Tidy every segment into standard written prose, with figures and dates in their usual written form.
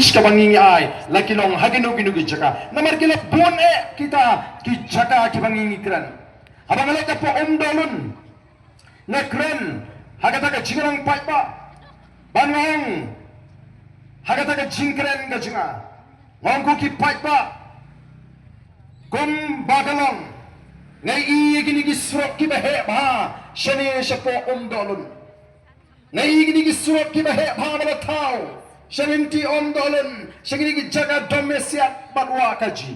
speech ka bangingi ai lakilong haginu ginu gi jaka namar kila bon kita ki jaka ki bangingi kran abang alak ka po dolun na kran hagata ka jingrang pai ba banwang hagata ka jingkran ga jinga ngong ko ki pai ba kum bagalong ngai i gini gi srok ki bahe ba shane shapo dolun ngai gini gi srok ki bahe ba na thau shaninti dolun shagini gi jaga domesiat batwa kaji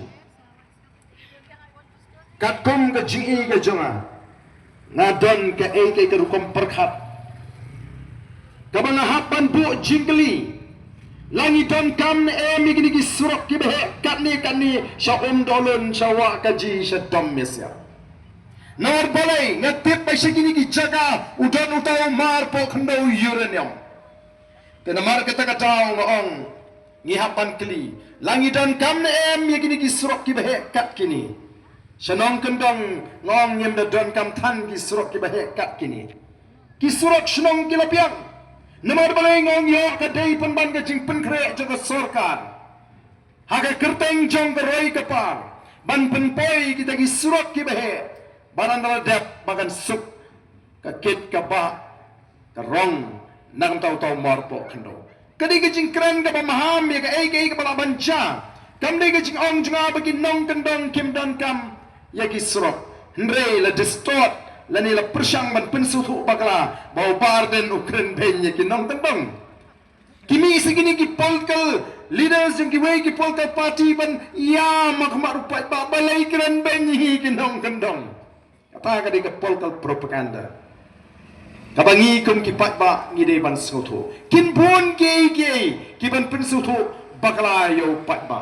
katkum ga jingi ga jonga na don ka ke rukom perkhat kabang hapan bu jingli langi don kam mi gini gi surok ki behe kani sha dolun sha wa kaji sha domesiat nor balai ngatip pa shagini gi jaga udon utaw mar po khndo uranium tena mar kata katao ngong ngi hapan kli langi don kam mi gini gi surok ki behe kat kini Shanong kendong ngong nyem da don kam than ki surok ki bahe kat kini ki surok shnong ki lapiang namar balai ngong yo ka dei pan ban ka jing pen kre jong ka sarkar ha ka kerteng jong ka roi ka par ban pen poi ki ta ki surok ki bahe baran dal dep bagan sup ka kit ka ba ka rong nang tau tau mar po khndo kadi ki jing kran ka ba maham ya ka ai ka ba bancha kam dei ka jing ong junga bagi nong kendong kim don kam yaki surok ndre la distort la ni la persang ban pensuthu bakla bau barden ukren ben yaki nong tendong kimi segini ki political leaders yang ki wei ki political party ban ya makmar rupai ba balai kren ben hi ki nong tendong kata ka de political propaganda kabangi kum ki pat ba ngi de ban suthu kin bon ge ki ban pensuthu bakla yo pat ba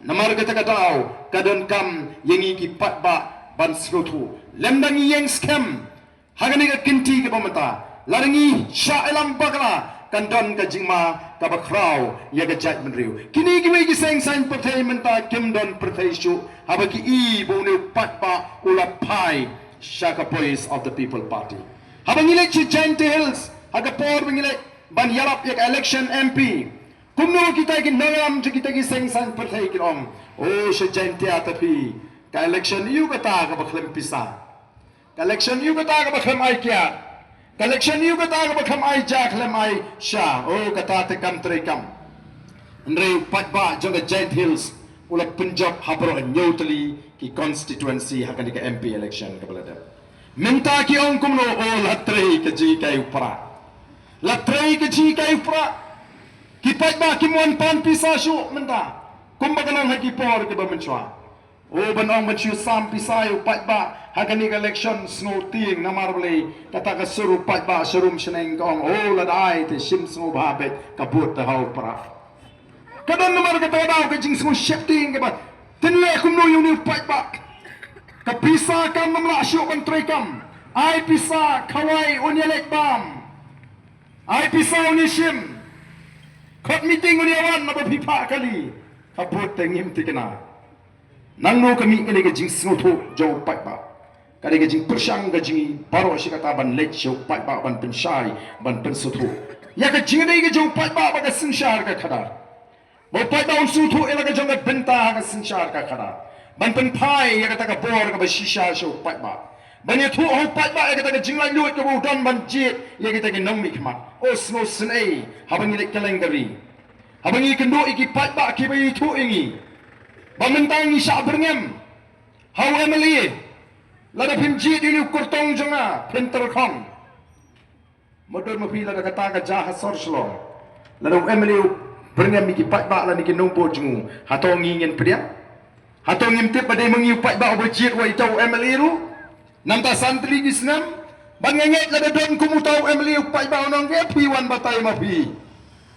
namar kata katau kadon kam yengi ki pat ba ban srotu lemdangi yang scam hagani ka kinti ke pamata larangi sha elam bagla kandon ka jingma ka bakrau ya ga jat menriu kini ki wi ki seng sign perthai menta kim don perthai shu habaki i bone pat ba ula pai shaka boys of the people party habangi le chi gentiles haga por bingile ban yarap yak election mp kumno kita ki nangam kita ki seng san perthai ki om o she jentia tapi ka election yu kata ka bakhlem pisa ka election yu kata ka bakhlem ai kya ka election yu kata ka bakhlem ai ja khlem ai sha o kata te kam tre kam ndre patba jonga giant hills ula punjab habro nyotli ki constituency hakani ka mp election ka balada minta ki ong kumno o latre ka ji kai upra latre ka ji kai upra kipat ba kimon pan pisa shu menta kumbaganang haki por ke ba menchwa o banong menchu sam pisa yu pat ba hakani election snow ting namar bele kata ka suru pat ba serum sheneng kong o ladai te sim snow ba bet kabut ta hau para kadon namar ka tawdaw ka jing snow shifting ke ba tenle kumno yu ni pat ba ka pisa kam namla shu kan trekam ai pisa khawai unyelek bam ai pisa unishim kot meeting ni awan na pipa kali kapot tengim tikena nangno kami kali ke jing snoto jo pat ba kali ke jing persang ke jing paro sikata ban lech jo pat ba ban pensai ban pensutu ya ke jing dei ke jo pat ba ba sinshar ka khada bo pat ba unsutu ela ke jong benta ka sinshar ka khada ban pen pai ya ka ta ka bor ka ba shisha jo pat ba bani thu ho pat ba ya ka ta ke jing la lut ka bu don ban jit ya ka ta ke nong mi khmat o sno snei habangi le kalengari habangi kendo iki pat ba ki bai thu ingi bamentang ni sha berngem how emily la da phim ji ni kurtong jonga printer khong modor mo pila da kata ka ja hasor slo la da emily berngem iki pat ba la ni ki nong po jungu hatong ngin pedia hatong ngim tip badai mengi pat ba objit wa itau emily ru namta santri gisnam bangenget la da don kumutau emily pat ba onong ke piwan batai ma pi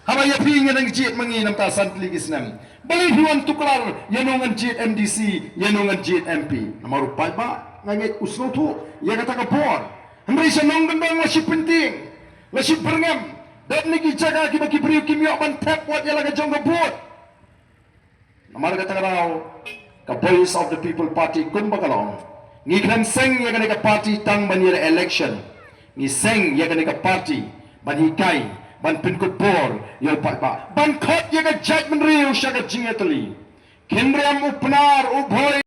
haba ya pi ngan jit mengi namta santri gisnam bali piwan tuklar yanongan jit mdc yanongan jit mp namaru pat ba nganget usno tu ya kata ka por hambri sanong gendang masih penting masih berngam dan niki jaga ki bagi beri kimio ban tap wat ya laga jong gebut namar kata ka ka voice of the people party kumbagalong ni kran seng ya ka party tang ban election ni seng ya ka party ban hikai ban pin ko por yo pa ban khot ye ga judgment ri usha ga jingetli kenriam upnar ubhoy